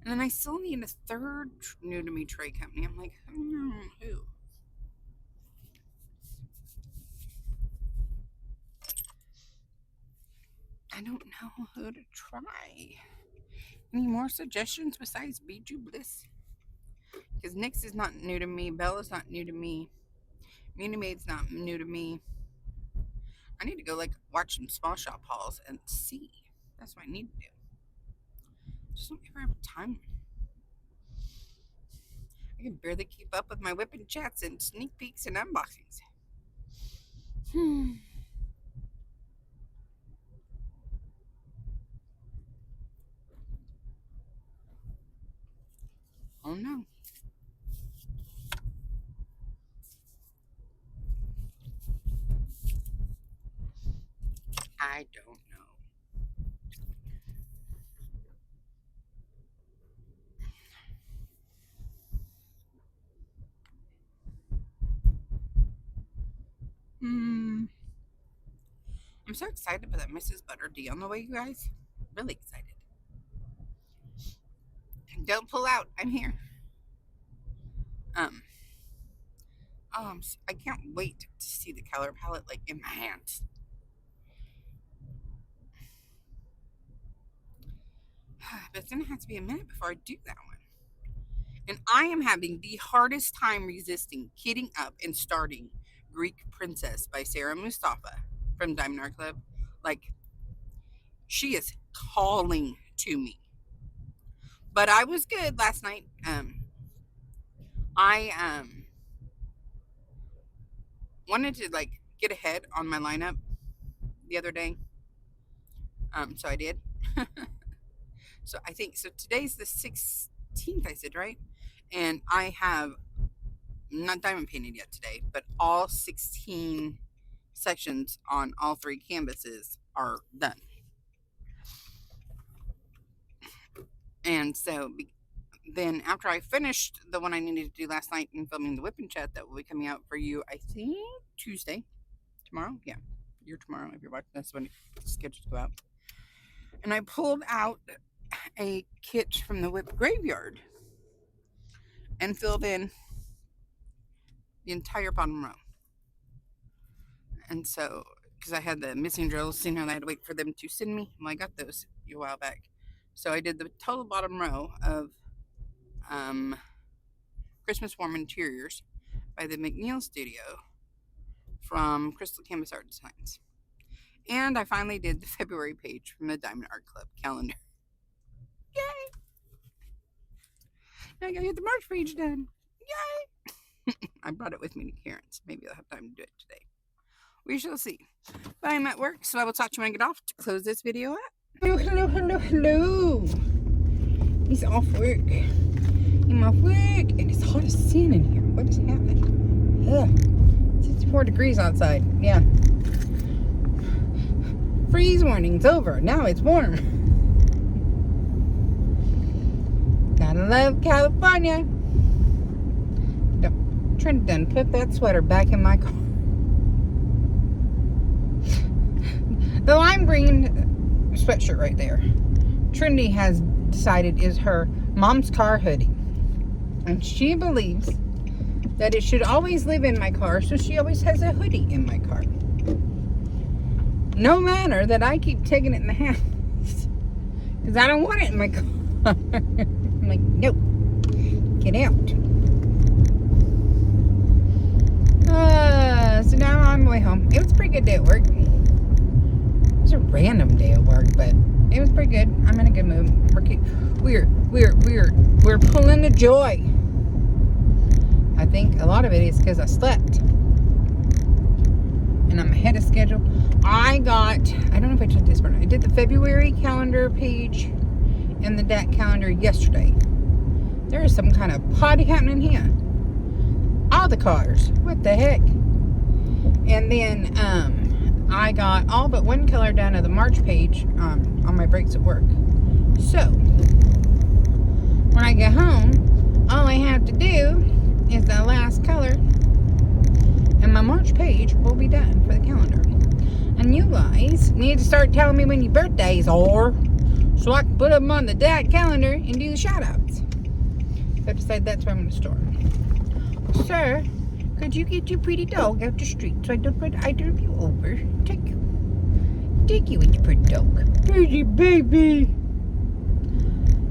And then I still need a third new to me tray company. I'm like, who? I don't know who to try. Any more suggestions besides Beachy Bliss? Because Nix is not new to me. Bella's not new to me. Muni Maid's not new to me. I need to go like watch some small shop hauls and see. That's what I need to do. Just don't ever have time. I can barely keep up with my whipping chats and sneak peeks and unboxings. Oh no. I don't know. I'm so excited for that Mrs. Butter D on the way, you guys. Really excited. Don't pull out. I'm here. I can't wait to see the color palette like in my hands. But it's gonna have to be a minute before I do that one. And I am having the hardest time resisting kitting up and starting Greek Princess by Sarah Mustafa from Diamond Art Club. Like, she is calling to me. But I was good last night. I wanted to like get ahead on my lineup the other day. So I did. So I think today's the 16th, I said, right? And I have not diamond painted yet today, but all 16 sections on all 3 canvases are done. And so then after I finished the one I needed to do last night and filming the whipping chat that will be coming out for you, I think Tuesday. Tomorrow? Yeah. You're tomorrow if you're watching this when it's scheduled to go out. And I pulled out a kit from the whip graveyard and filled in the entire bottom row. And so, because I had the missing drills, I had to wait for them to send me. Well, I got those a while back. So I did the total bottom row of Christmas Warm Interiors by the McNeil Studio from Crystal Canvas Art Designs. And I finally did the February page from the Diamond Art Club calendar. Yay! Now I gotta get the March page done. Yay! I brought it with me to Karen's. Maybe I'll have time to do it today. We shall see. But I'm at work, so I will talk to you when I get off to close this video up. Hello. He's off work. I'm off work, and it's hot as sin in here. What is happening? Ugh. 64 degrees outside. Yeah. Freeze warning's over. Now it's warm. Gotta love California. Trinity done put that sweater back in my car. The lime green sweatshirt right there, Trinity has decided is her mom's car hoodie. And she believes that it should always live in my car, so she always has a hoodie in my car. No matter that I keep taking it in the house, because I don't want it in my car. I'm like, nope. Get out. So now I'm on my way home. It was a pretty good day at work. It was a random day at work, but it was pretty good. I'm in a good mood. We're pulling the joy. I think a lot of it is because I slept. And I'm ahead of schedule. I don't know if I told this or not. I did the February calendar page and the DAT calendar yesterday. There is some kind of party happening here. All the cars. What the heck? And then I got all but one color done of the March page on my breaks at work. So when I get home, all I have to do is the last color, and my March page will be done for the calendar. And you guys need to start telling me when your birthdays are, so I can put them on the DAT calendar and do the shout outs. I've decided that's where I'm going to start. Sir, could you get your pretty dog out the street so I don't put either of you over? Take you with your pretty dog. Pretty baby.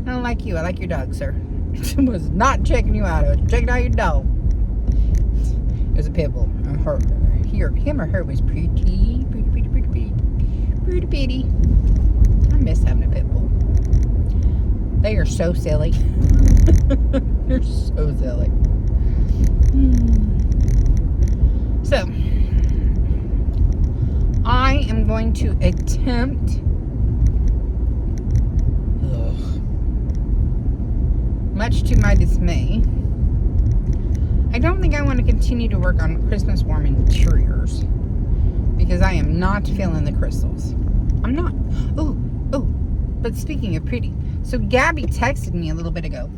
I don't like you. I like your dog, sir. I was not checking you out. I was checking out your dog. It was a pit bull. Him or her was pretty. I miss having a pit bull. They are so silly. They're so silly. So, I am going to attempt. Much to my dismay, I don't think I want to continue to work on Christmas warm interiors because I am not feeling the crystals. I'm not. Oh, but speaking of pretty, so Gabby texted me a little bit ago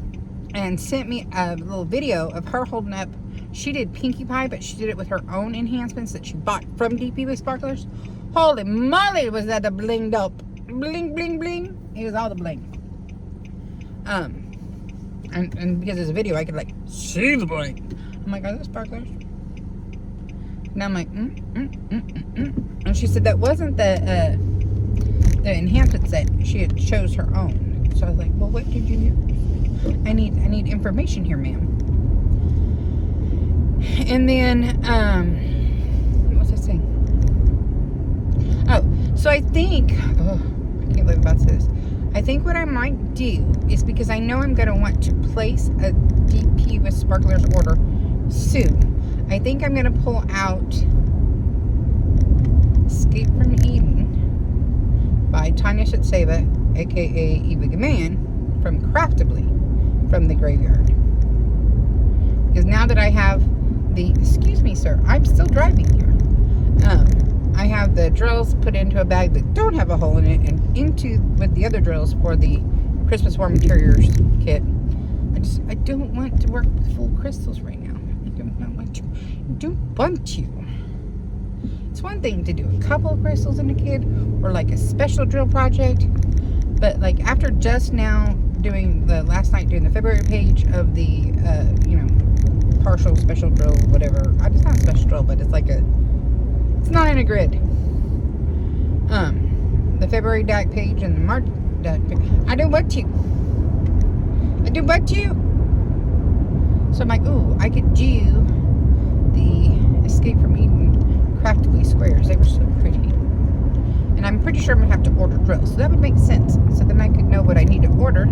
and sent me a little video of her holding up. She did Pinkie Pie, but she did it with her own enhancements that she bought from DP with Sparklers. Holy moly, was that a blinged up. Bling, bling, bling. It was all the bling. And because there's a video, I could like see the bling. I'm like, are those sparklers? And I'm like, And she said that wasn't the enhancement set. She had chose her own. So I was like, well, what did you do? I need information here, ma'am. And then, what was I saying? Oh, so I think, I can't believe I'm about to say this. I think what I might do is, because I know I'm going to want to place a DP with Sparklers order soon, I think I'm going to pull out Escape from Eden by Tanya Shitseva, aka Eva Gaman, from Craftably from the graveyard. Because now that I have excuse me, sir, I'm still driving here. I have the drills put into a bag that don't have a hole in it and into with the other drills for the Christmas Warm Interiors kit. I don't want to work with full crystals right now. I don't want to. It's one thing to do a couple of crystals in a kit or like a special drill project, but like after just now doing last night doing the February page of the partial special drill, whatever. It's not a special drill, but it's not in a grid. The February DAC page and the March DAC page. I don't want to. So I'm like, ooh, I could do the Escape from Eden Craftably squares. They were so pretty. And I'm pretty sure I'm going to have to order drills. So that would make sense. So then I could know what I need to order.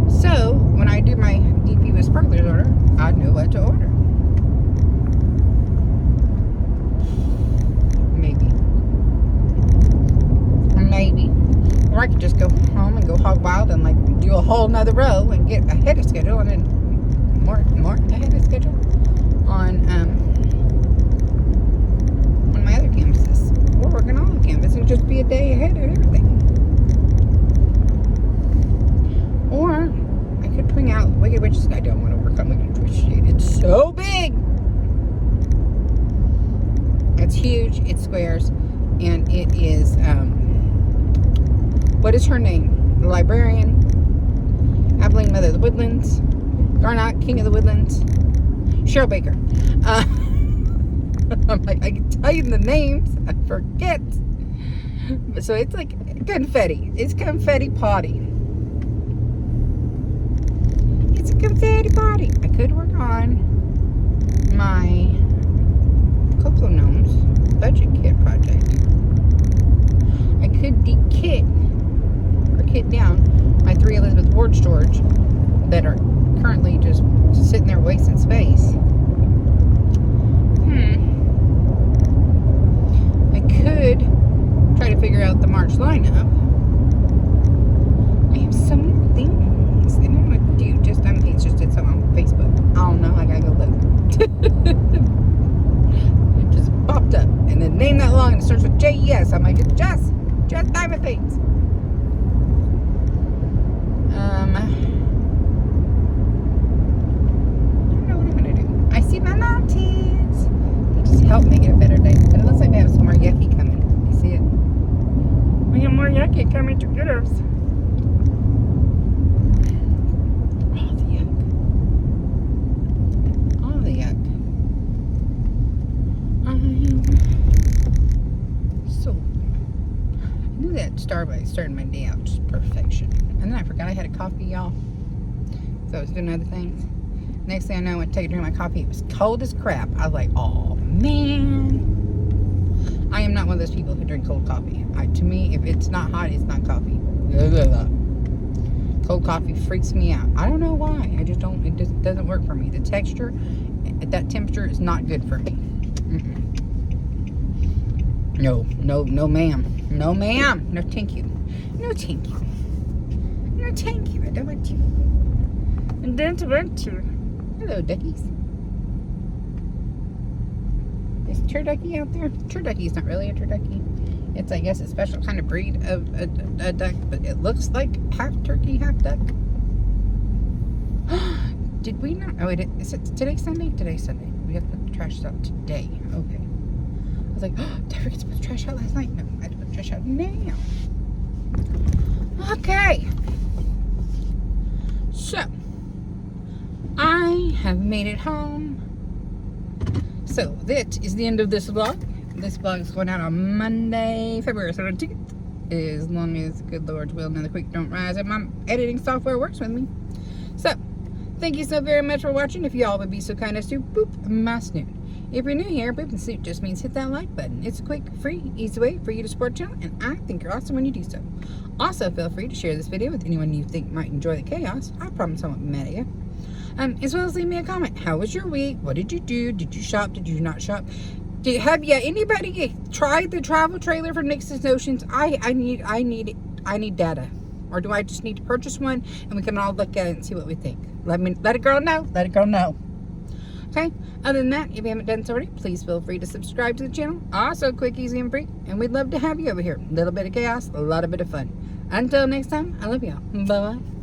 So when I do my DP with Sparklers order, I know what to order. Maybe. Or I could just go home and go hog wild and like do a whole nother row and get ahead of schedule, and then more ahead of schedule on my other canvases. Or work on all the canvases and just be a day ahead of everything. Or I could bring out Wicked Witches. I don't want to work on Wicked Witch Shade. It's so big. It's huge. It squares. And it is what is her name? The Librarian, Abilene, Mother of the Woodlands, Garnot, King of the Woodlands, Cheryl Baker. I'm like, I can tell you the names, I forget. So it's like confetti. It's confetti potty. confetti party. I could work on my Cocoa Gnomes budget kit project. I could kit down my 3 Elizabeth Ward storage that are currently just sitting there wasting space. I could try to figure out the March lineup. I have so many things. I don't know what to do. Just just did something on Facebook. I don't know. I gotta go look. It just popped up, and the name that long and it starts with JES. I'm like, it's just Diamond Things. I don't know what I'm gonna do. I see my mountains. They just help make it a better day. But it looks like we have some more yucky coming. You see it? We have more yucky coming to get us. Oh, the yuck. Oh, the yuck. So, I knew that Starbucks started my day out just perfection. And then I forgot I had a coffee, y'all. So I was doing other things. Next thing I know, I went to take a drink of my coffee. It was cold as crap. I was like, oh, man. I am not one of those people who drink cold coffee. To me, if it's not hot, it's not coffee. Cold coffee freaks me out. I don't know why. I just don't. It just doesn't work for me. The texture at that temperature is not good for me. No, ma'am. No, ma'am. No, thank you. No, thank you. No, thank you. I don't want you. I don't want you. Hello, duckies. Is turducky out there? Turducky is not really a turducky. It's, I guess, a special kind of breed of a duck, but it looks like half turkey, half duck. Did we not? Oh, wait, is it today Sunday? Today's Sunday. We have to put the trash out today. Okay. I was like, oh, did I forget to put the trash out last night? No, I had to put the trash out now. Okay. So, I have made it home. So, that is the end of this vlog. This vlog is going out on Monday, February 17th. As long as good Lord's will and the creek don't rise and my editing software works with me. So, thank you so very much for watching. If y'all would be so kind as to boop my snoot. If you're new here, boop and snoot just means hit that like button. It's a quick, free, easy way for you to support the channel, and I think you're awesome when you do so. Also, feel free to share this video with anyone you think might enjoy the chaos. I promise I won't be mad at you. As well as leave me a comment. How was your week? What did you do? Did you shop? Did you not shop? Have you anybody tried the travel trailer from Nixon's Notions? I need data. Or do I just need to purchase one and we can all look at it and see what we think? Let a girl know. Let a girl know. Okay? Other than that, if you haven't done so already, please feel free to subscribe to the channel. Also, quick, easy, and free. And we'd love to have you over here. A little bit of chaos, a lot of bit of fun. Until next time, I love y'all. Bye-bye.